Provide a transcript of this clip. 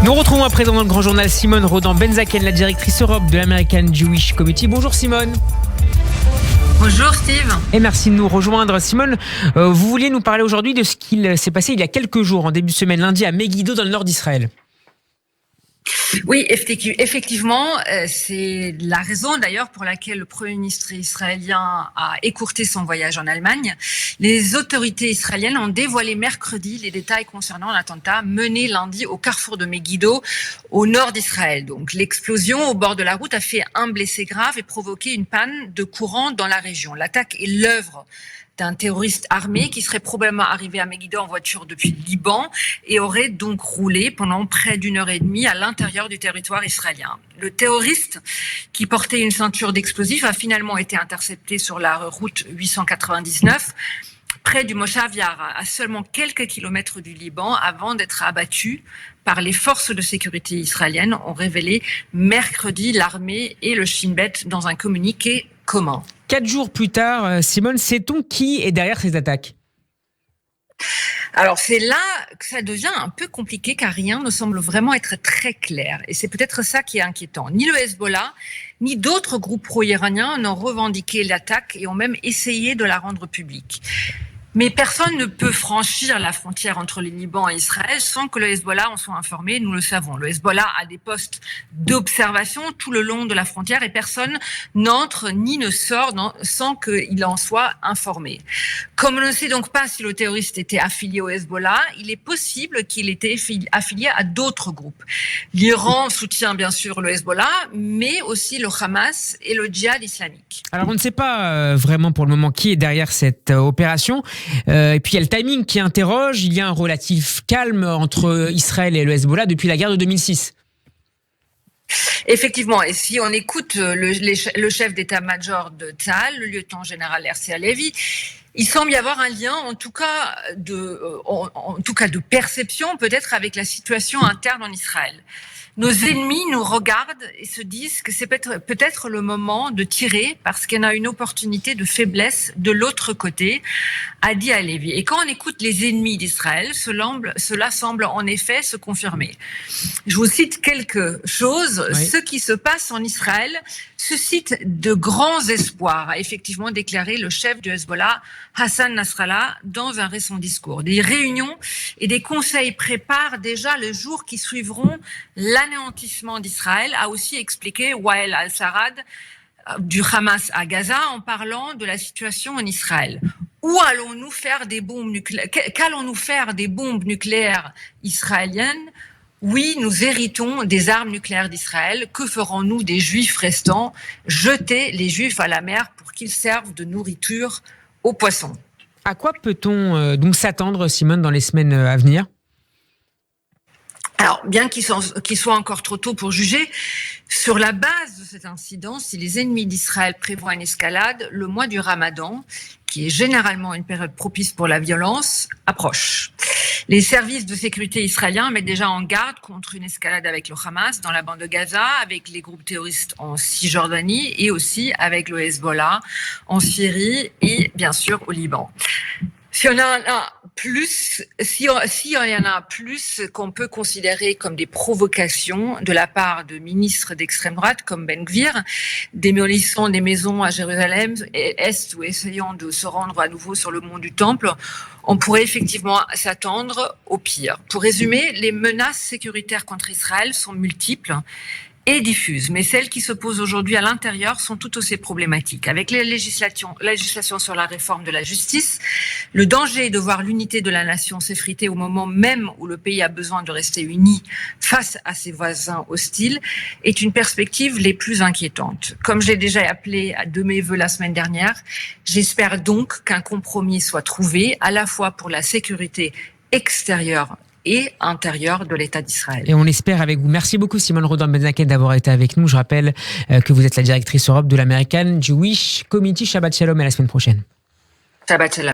Nous retrouvons à présent dans le grand journal Simone Rodan-Benzaken, la directrice Europe de l'American Jewish Committee. Bonjour Simone. Bonjour Steve. Et merci de nous rejoindre. Simone, vous vouliez nous parler aujourd'hui de ce qu'il s'est passé il y a quelques jours, en début de semaine, lundi, à Megiddo, dans le nord d'Israël. Oui, effectivement, c'est la raison d'ailleurs pour laquelle le Premier ministre israélien a écourté son voyage en Allemagne. Les autorités israéliennes ont dévoilé mercredi les détails concernant l'attentat mené lundi au carrefour de Megiddo, au nord d'Israël. Donc, l'explosion au bord de la route a fait un blessé grave et provoqué une panne de courant dans la région. L'attaque est l'œuvre d'un terroriste armé qui serait probablement arrivé à Megiddo en voiture depuis le Liban et aurait donc roulé pendant près d'une heure et demie à l'intérieur du territoire israélien. Le terroriste, qui portait une ceinture d'explosifs, a finalement été intercepté sur la route 899 près du Moshav Ya'ara, à seulement quelques kilomètres du Liban, avant d'être abattu par les forces de sécurité israéliennes, ont révélé mercredi l'armée et le Shin Bet dans un communiqué commun. 4 jours plus tard, Simone, sait-on qui est derrière ces attaques ? Alors c'est là que ça devient un peu compliqué car rien ne semble vraiment être très clair. Et c'est peut-être ça qui est inquiétant. Ni le Hezbollah, ni d'autres groupes pro-iraniens n'ont revendiqué l'attaque et ont même essayé de la rendre publique. Mais personne ne peut franchir la frontière entre le Liban et Israël sans que le Hezbollah en soit informé, nous le savons. Le Hezbollah a des postes d'observation tout le long de la frontière et personne n'entre ni ne sort sans qu'il en soit informé. Comme on ne sait donc pas si le terroriste était affilié au Hezbollah, il est possible qu'il était affilié à d'autres groupes. L'Iran soutient bien sûr le Hezbollah, mais aussi le Hamas et le djihad islamique. Alors on ne sait pas vraiment pour le moment qui est derrière cette opération. Et puis il y a le timing qui interroge. Il y a un relatif calme entre Israël et le Hezbollah depuis la guerre de 2006. Effectivement, et si on écoute le chef d'état-major de Tzahal, le lieutenant-général Herzi Halevi, il semble y avoir un lien, en tout cas de perception, peut-être avec la situation interne en Israël. Nos ennemis nous regardent et se disent que c'est peut-être le moment de tirer parce qu'il y en a une opportunité de faiblesse de l'autre côté, a dit Halevi. Et quand on écoute les ennemis d'Israël, cela semble en effet se confirmer. Je vous cite quelque chose. Oui. Ce qui se passe en Israël suscite de grands espoirs, a effectivement déclaré le chef du Hezbollah, Hassan Nasrallah, dans un récent discours. Des réunions et des conseils préparent déjà les jours qui suivront l'anéantissement d'Israël, a aussi expliqué Wael al-Sarrad du Hamas à Gaza en parlant de la situation en Israël. Où allons-nous faire des bombes nucléaires ? Qu'allons-nous faire des bombes nucléaires israéliennes ? Oui, nous héritons des armes nucléaires d'Israël. Que ferons-nous des Juifs restants ? Jeter les Juifs à la mer pour qu'ils servent de nourriture aux poissons. À quoi peut-on donc s'attendre, Simone, dans les semaines à venir ? Alors, bien qu'il soit encore trop tôt pour juger, sur la base de cet incident, si les ennemis d'Israël prévoient une escalade, le mois du Ramadan, qui est généralement une période propice pour la violence, approche. Les services de sécurité israéliens mettent déjà en garde contre une escalade avec le Hamas dans la bande de Gaza, avec les groupes terroristes en Cisjordanie et aussi avec le Hezbollah en Syrie et bien sûr au Liban. S'il y en a plus qu'on peut considérer comme des provocations de la part de ministres d'extrême droite comme Ben Gvir, démolissant des maisons à Jérusalem Est ou essayant de se rendre à nouveau sur le mont du Temple, on pourrait effectivement s'attendre au pire. Pour résumer, les menaces sécuritaires contre Israël sont multiples et diffuses, mais celles qui se posent aujourd'hui à l'intérieur sont tout aussi problématiques. Avec les législations sur la réforme de la justice, le danger de voir l'unité de la nation s'effriter au moment même où le pays a besoin de rester uni face à ses voisins hostiles est une perspective les plus inquiétantes. Comme j'ai déjà appelé de mes vœux la semaine dernière, j'espère donc qu'un compromis soit trouvé à la fois pour la sécurité extérieure et intérieure de l'État d'Israël. Et on l'espère avec vous. Merci beaucoup Simone Rodan-Benzaken d'avoir été avec nous. Je rappelle que vous êtes la directrice Europe de l'American Jewish Committee. Shabbat Shalom et à la semaine prochaine. Shabbat Shalom.